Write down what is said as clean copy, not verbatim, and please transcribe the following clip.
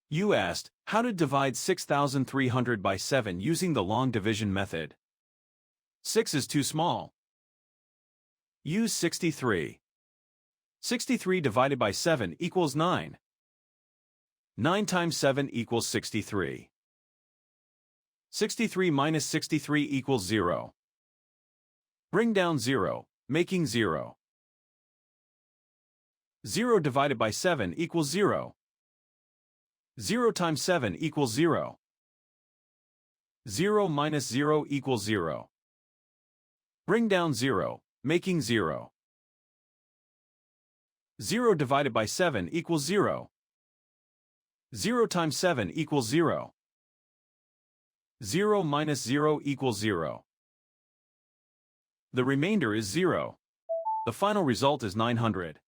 You asked, how to divide 6,300 by 7 using the long division method. 6 is too small. Use 63. 63 divided by 7 equals 9. 9 times 7 equals 63. 63 minus 63 equals 0. Bring down 0, making 0. 0 divided by 7 equals 0. 0 times 7 equals 0. 0 minus 0 equals 0. Bring down 0, making 0. 0 divided by 7 equals 0. 0 times 7 equals 0. 0 minus 0 equals 0. The remainder is 0. The final result is 900.